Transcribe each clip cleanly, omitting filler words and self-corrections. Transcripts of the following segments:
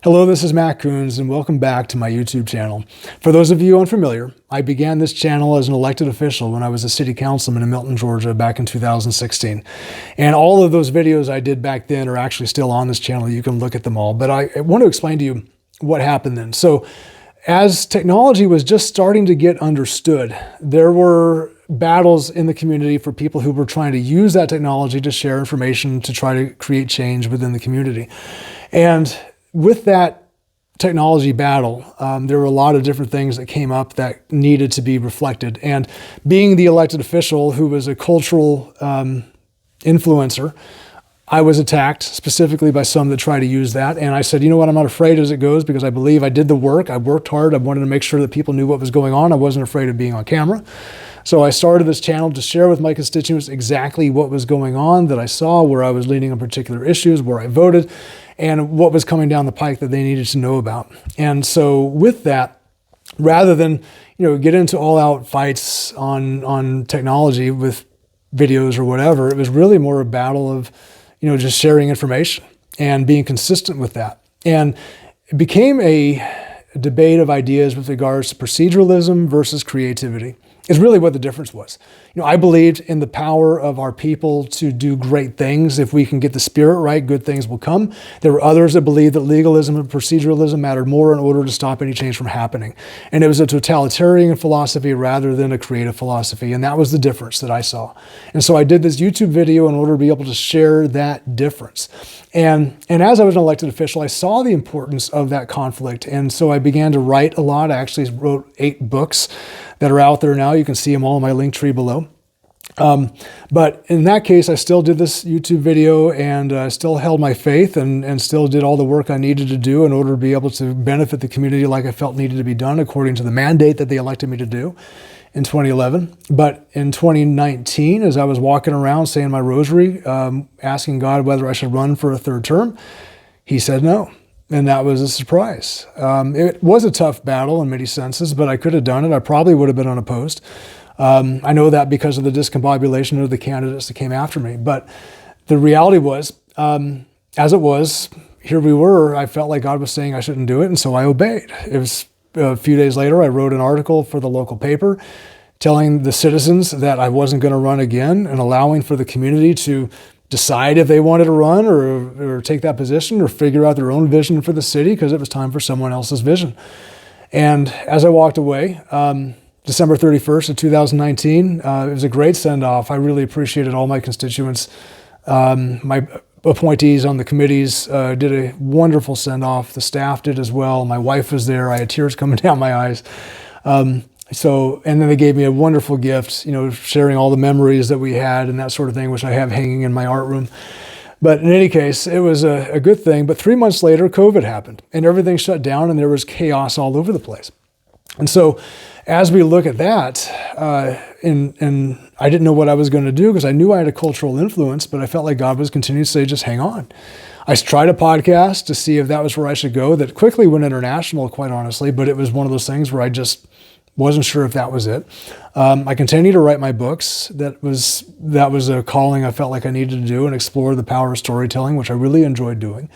Hello, this is Matt Coons, and welcome back to my YouTube channel. For those of you unfamiliar, I began this channel as an elected official when I was a city councilman in Milton, Georgia back in 2016. And all of those videos I did back then are actually still on this channel. You can look at them all, but I want to explain to you what happened then. So as technology was just starting to get understood, there were battles in the community for people who were trying to use that technology to share information to try to create change within the community. And with that technology battle, there were a lot of different things that came up that needed to be reflected. And being the elected official who was a cultural influencer, I was attacked specifically by some that try to use that. And I said, you know what, I'm not afraid as it goes because I believe I did the work. I worked hard. I wanted to make sure that people knew what was going on. I wasn't afraid of being on camera. So I started this channel to share with my constituents exactly what was going on that I saw, where I was leading on particular issues, where I voted, and what was coming down the pike that they needed to know about. And so with that, rather than get into all-out fights on technology with videos or whatever, it was really more a battle of just sharing information and being consistent with that. And it became a debate of ideas with regards to proceduralism versus creativity is really what the difference was. I believed in the power of our people to do great things. If we can get the spirit right, good things will come. There were others that believed that legalism and proceduralism mattered more in order to stop any change from happening. And it was a totalitarian philosophy rather than a creative philosophy. And that was the difference that I saw. And so I did this YouTube video in order to be able to share that difference. And as I was an elected official, I saw the importance of that conflict. And so I began to write a lot. I actually wrote 8 books that are out there now. You can see them all in my link tree below. But in that case, I still did this YouTube video and still held my faith and still did all the work I needed to do in order to be able to benefit the community like I felt needed to be done according to the mandate that they elected me to do in 2011. But in 2019, as I was walking around saying my rosary, asking God whether I should run for a 3rd term, he said no. And that was a surprise. It was a tough battle in many senses, but I could have done it. I probably would have been unopposed. I know that because of the discombobulation of the candidates that came after me. But the reality was, as it was, here we were. I felt like God was saying I shouldn't do it, and so I obeyed. It was a few days later, I wrote an article for the local paper telling the citizens that I wasn't going to run again and allowing for the community to decide if they wanted to run or take that position or figure out their own vision for the city because it was time for someone else's vision. And as I walked away, December 31st of 2019, it was a great send-off. I really appreciated all my constituents. My appointees on the committees did a wonderful send-off. The staff did as well. My wife was there. I had tears coming down my eyes. And then they gave me a wonderful gift, sharing all the memories that we had and that sort of thing, which I have hanging in my art room. But in any case, it was a good thing. But 3 months later, COVID happened and everything shut down and there was chaos all over the place. And so as we look at that, and I didn't know what I was going to do because I knew I had a cultural influence, but I felt like God was continuing to say, just hang on. I tried a podcast to see if that was where I should go. That quickly went international, quite honestly, but it was one of those things where I just wasn't sure if that was it. I continued to write my books. That was a calling I felt like I needed to do and explore the power of storytelling, which I really enjoyed doing.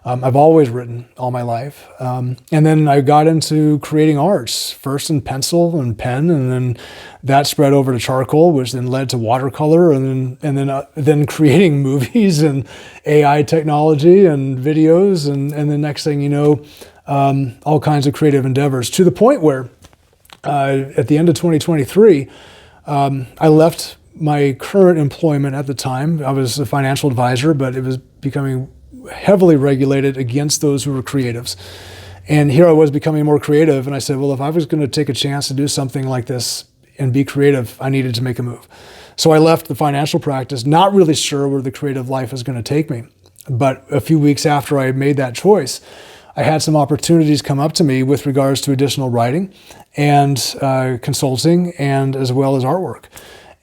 I've always written all my life. And then I got into creating arts, first in pencil and pen, and then that spread over to charcoal, which then led to watercolor, and then creating movies and AI technology and videos, and the next thing you know, all kinds of creative endeavors, to the point where at the end of 2023, I left my current employment at the time. I was a financial advisor, but it was becoming heavily regulated against those who were creatives. And here I was becoming more creative. And I said, well, if I was going to take a chance to do something like this and be creative, I needed to make a move. So I left the financial practice, not really sure where the creative life is going to take me. But a few weeks after I made that choice, I had some opportunities come up to me with regards to additional writing and consulting and as well as artwork.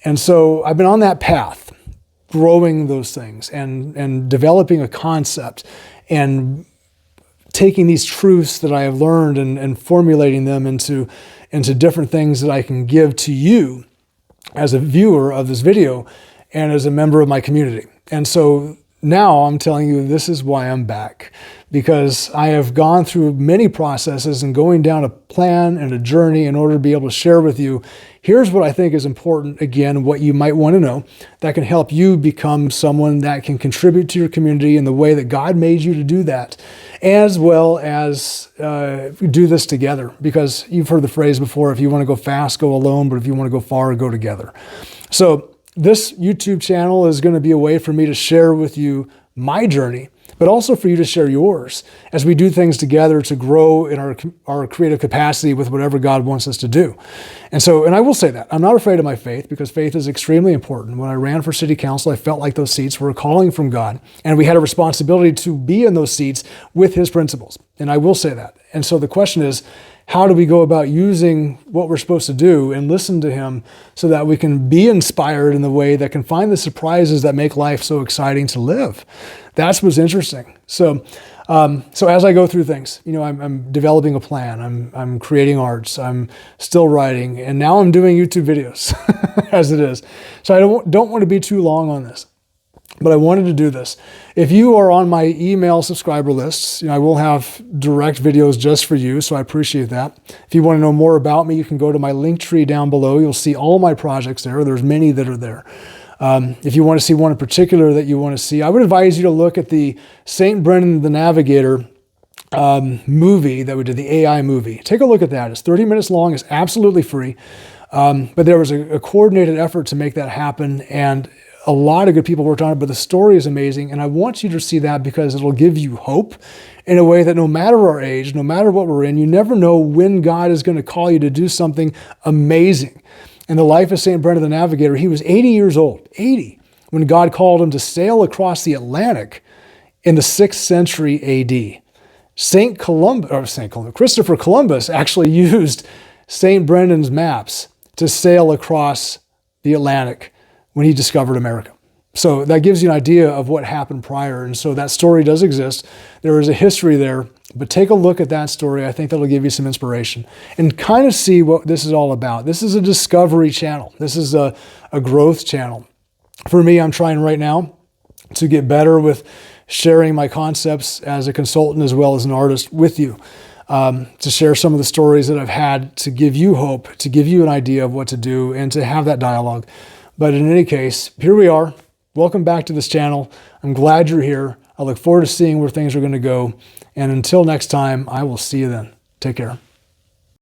And so I've been on that path, growing those things and developing a concept and taking these truths that I have learned and formulating them into different things that I can give to you as a viewer of this video and as a member of my community. And so now I'm telling you, this is why I'm back, because I have gone through many processes and going down a plan and a journey in order to be able to share with you. Here's what I think is important, again, what you might want to know that can help you become someone that can contribute to your community in the way that God made you to do that, as well as do this together. Because you've heard the phrase before, if you want to go fast, go alone, but if you want to go far, go together. So this YouTube channel is going to be a way for me to share with you my journey, but also for you to share yours as we do things together to grow in our creative capacity with whatever God wants us to do. And I will say that I'm not afraid of my faith, because faith is extremely important. When I ran for city council, I felt like those seats were a calling from God, and we had a responsibility to be in those seats with his principles. And I will say that. And so the question is, how do we go about using what we're supposed to do and listen to him so that we can be inspired in the way that can find the surprises that make life so exciting to live? That's what's interesting. So as I go through things, I'm developing a plan. I'm creating arts. I'm still writing, and now I'm doing YouTube videos as it is. So I don't want to be too long on this, but I wanted to do this. If you are on my email subscriber lists, I will have direct videos just for you, so I appreciate that. If you want to know more about me, you can go to my link tree down below. You'll see all my projects there. There's many that are there. If you want to see one in particular that you want to see, I would advise you to look at the St. Brendan the Navigator movie that we did, the AI movie. Take a look at that. It's 30 minutes long. It's absolutely free. But there was a coordinated effort to make that happen, and a lot of good people worked on it, but the story is amazing. And I want you to see that because it'll give you hope in a way that no matter our age, no matter what we're in, you never know when God is going to call you to do something amazing. In the life of St. Brendan the Navigator, he was 80 years old, 80, when God called him to sail across the Atlantic in the 6th century AD. Christopher Columbus actually used St. Brendan's maps to sail across the Atlantic when he discovered America. So that gives you an idea of what happened prior. And so that story does exist. There is a history there, but take a look at that story. I think that'll give you some inspiration and kind of see what this is all about. This is a discovery channel. This is a growth channel. For me, I'm trying right now to get better with sharing my concepts as a consultant as well as an artist with you, to share some of the stories that I've had to give you hope, to give you an idea of what to do, and to have that dialogue. But in any case, here we are. Welcome back to this channel. I'm glad you're here. I look forward to seeing where things are going to go. And until next time, I will see you then. Take care.